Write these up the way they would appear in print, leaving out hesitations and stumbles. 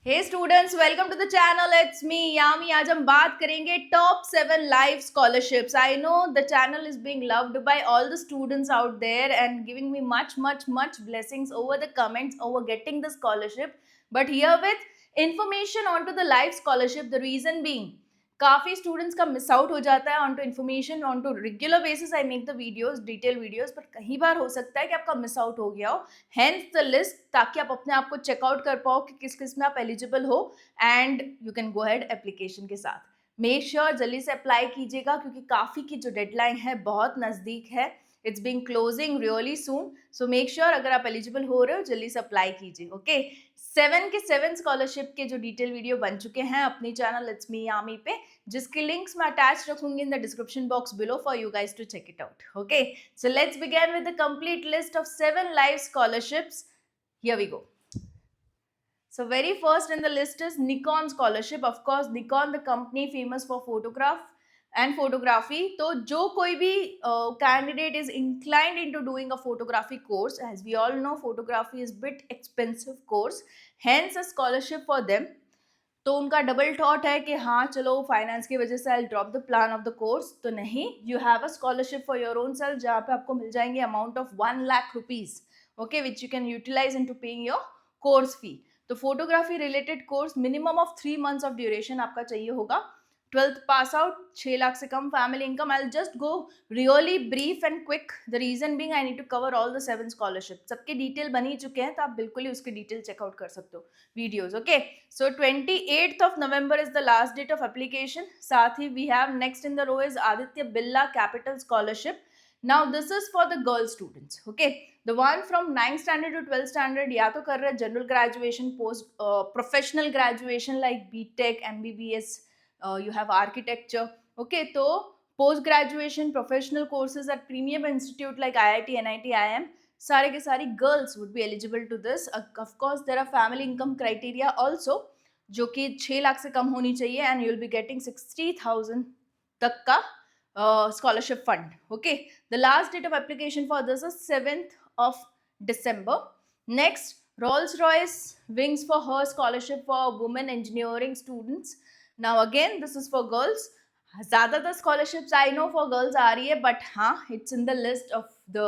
Hey students, welcome to the channel. It's me Yami. आज हम बात करेंगे top 7 live scholarships. I know the channel is being loved by all the students out there and giving me much blessings over the comments over getting the scholarship. But here with information onto the live scholarship, the reason being काफी students का miss out हो जाता है on to information on to regular basis. I make the videos, detail videos, पर कई बार हो सकता है कि आपका मिस आउट हो गया हो. हेंस द लिस्ट, ताकि आप अपने आप को चेकआउट कर पाओ कि किस किस में आप एलिजिबल हो and you can go head application के साथ. मेक श्योर जल्दी से अप्लाई कीजिएगा क्योंकि काफ़ी की जो डेडलाइन है बहुत नज़दीक है. It's being closing really soon. So make sure अगर आप एलिजिबल हो रहे हो जल्दी से अप्लाई कीजिए. ओके, 7 स्कॉलरशिप के जो डिटेल वीडियो बन चुके हैं अपनी चैनल इट्स मी यामी पे, जिसकी लिंक्स मैं अटैच रखूंगी in the description box below for you guys to check it out. Okay, so let's begin with the complete list of 7 live scholarships. Here we go. So very first in the list is Nikon scholarship. Of course, Nikon the company famous for photograph and photography. तो जो कोई भी candidate is inclined into doing a photography course, as we all know photography is bit expensive course, hence a scholarship for them. तो उनका double thought है कि हाँ चलो फाइनेंस की वजह से I drop the plan of the course. तो नहीं, you have a scholarship for your own self जहाँ पे आपको मिल जाएंगे amount of 1 lakh rupees. Okay, which you can utilise into paying your course fee. तो photography related course minimum of 3 months of duration आपका चाहिए होगा. 12th पास आउट, 6 लाख से कम family income. I just go really brief and quick. The reason being I need to cover all the 7 scholarship. सबके detail बन ही चुके हैं तो आप बिल्कुल ही उसके डिटेल चेकआउट कर सकते हो videos. Okay, so 28th of November is the last date of application. साथ ही we have next in the row is Aditya Birla Capital Scholarship. Now this is for the girl students. Okay, the one from 9th standard to 12th standard या तो कर रहे हैं general graduation, post professional graduation like BTech, MBBS, you have architecture. Okay, तो post graduation professional courses at premium institute like IIT, NIT, IIM, सारे के सारी girls would be eligible to this. Of course there are family income criteria also, जो कि 6 लाख से कम होनी चाहिए and you will be getting 60,000 तक का scholarship fund. Okay, the last date of application for this is 7th of December. Next, Rolls Royce wings for her scholarship for women engineering students. Now again this is for girls. ज़्यादातर scholarships I know for girls आ रही है, but हाँ it's in the list of the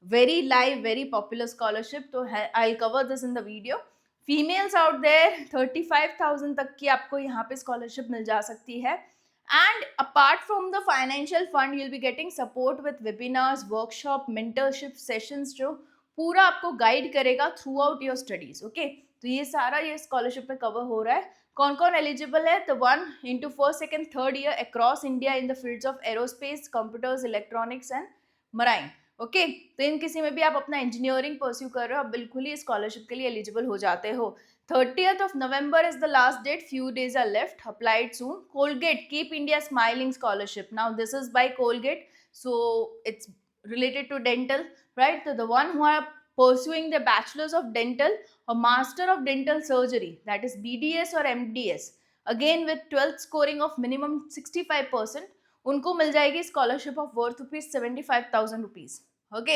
very live very popular scholarship. तो I cover this in the video. Females out there 35,000 तक की आपको यहाँ पे स्कॉलरशिप मिल जा सकती है. And apart from the financial fund you will be getting support with webinars, workshop, mentorship sessions, जो पूरा आपको गाइड करेगा through out your studies. Okay, तो ये सारा ये स्कॉलरशिप में कवर हो रहा है. कौन कौन एलिजिबल है? तो 1 into 1st, 2nd, 3rd year across India in the fields of aerospace, computers, electronics and marine. Okay, तो इन किसी में भी आप अपना इंजीनियरिंग परस्यू कर रहे हो, आप बिल्कुल ही स्कॉलरशिप के लिए एलिजिबल हो जाते हो. 30th of November is the last date. Few days are left. Apply it soon. Colgate Keep India Smiling Scholarship. Now this is by Colgate, so it's related to dental, right? So the one who are pursuing the bachelor's of dental or master of dental surgery, that is BDS or MDS, again with 12th scoring of minimum 65%, उनको मिल जाएगी scholarship of worth rupees 75,000 rupees. Okay,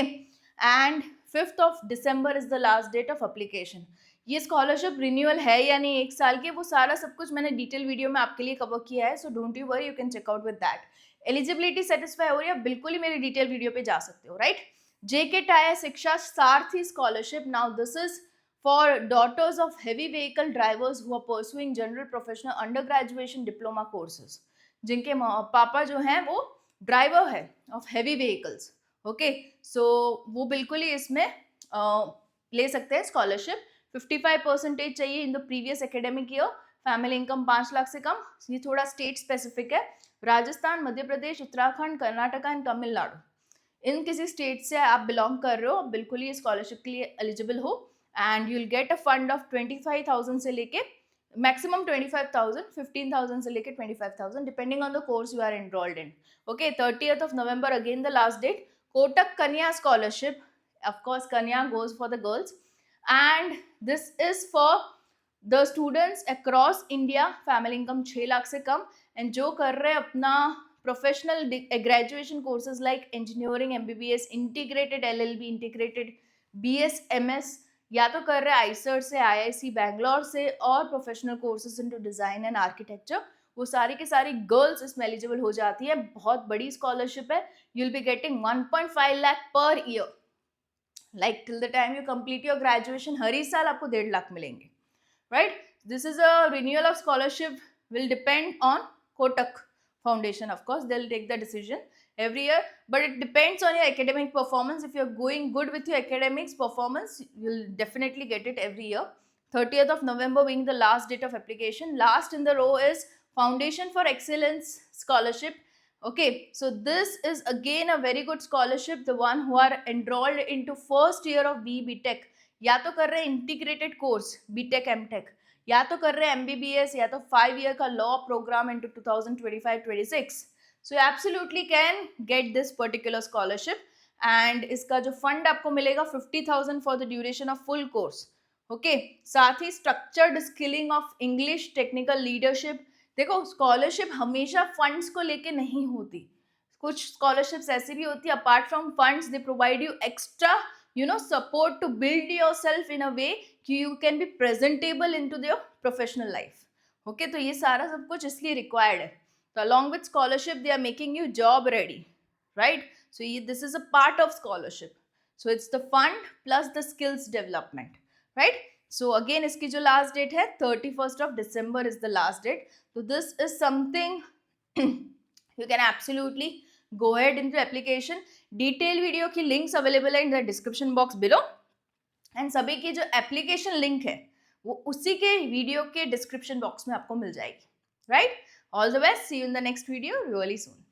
and 5th of December is the last date of application. ये scholarship renewal है या नहीं 1 साल की, वो सारा सब कुछ मैंने डिटेल वीडियो में आपके लिए कवर किया है. So don't you worry, you can check out with that. Eligibility satisfy हो रही है, बिल्कुल ही मेरी डिटेल वीडियो पे जा सकते हो, right? JK Tyre Shiksha Sarathi scholarship. Now this is for daughters of heavy vehicle drivers who are pursuing general, professional, under graduation, diploma courses, जिनके पापा जो हैं वो ड्राइवर है of heavy vehicles. Okay, so वो बिल्कुल ही इसमें ले सकते हैं स्कॉलरशिप. 55% चाहिए in the previous academic year. Family income 5 lakh से कम. ये थोड़ा स्टेट स्पेसिफिक है. राजस्थान, मध्य प्रदेश, उत्तराखंड, कर्नाटका एंड तमिलनाडु, इन किसी स्टेट से आप बिलोंग कर रहे हो, बिल्कुल ही स्कॉलरशिप के लिए एलिजिबल हो. And you will get a fund of 25,000 से लेके मैक्सिमम 25,000, 15,000 से लेके 25,000 depending on the course you are enrolled in. Okay, 30th of November again the last date. Kotak Kanya scholarship, of course कन्या goes for the girls and this is for the students across India. Family income 6 lakh से कम and जो कर रहे हैं अपना professional graduation courses like engineering, MBBS, integrated LLB, integrated BS, MS, या तो कर रहे हैं आईसर्ट से, आईआईसी बैंगलोर से, और professional courses into design and architecture, वो सारी की सारी गर्ल्स इसमें एलिजिबल हो जाती है। बहुत बड़ी स्कॉलरशिप है। You will be getting 1.5 lakh per year, like till the time you complete your graduation हर ही साल आपको 1.5 लाख मिलेंगे, right? This is a renewal of scholarship will depend on Kotak Foundation. Of course, they'll take the decision every year, but it depends on your academic performance. If you're going good with your academics performance, you'll definitely get it every year. 30th of November being the last date of application. Last in the row is Foundation for Excellence Scholarship. Okay, so this is again a very good scholarship. The one who are enrolled into first year of BTech, या तो कर रहे हैं integrated course BTech MTech, या तो कर रहे हैं MBBS, या तो 5 ईयर का law programme into 2025-26. So you absolutely can get this particular scholarship, and इसका जो फंड आपको मिलेगा 50,000 for the duration of full course. Okay, साथ ही structured skilling of English, technical leadership. देखो, स्कॉलरशिप हमेशा फंड्स को लेके नहीं होती, कुछ स्कॉलरशिप्स ऐसी भी होती है apart from funds they provide you extra support to build yourself in a way कि you can be presentable into your professional life. Okay, तो ये सारा सब कुछ इसलिए required है। तो along with scholarship they are making you job ready, right? So this is a part of scholarship. So it's the fund plus the skills development, right? So again इसकी जो last date है 31st of December is the last date. So this is something you can absolutely go ahead into application. Detail video की links available है इन the description box below, and सभी की जो application link है वो उसी के वीडियो के डिस्क्रिप्शन बॉक्स में आपको मिल जाएगी, right? All the best, see you in the next video really soon.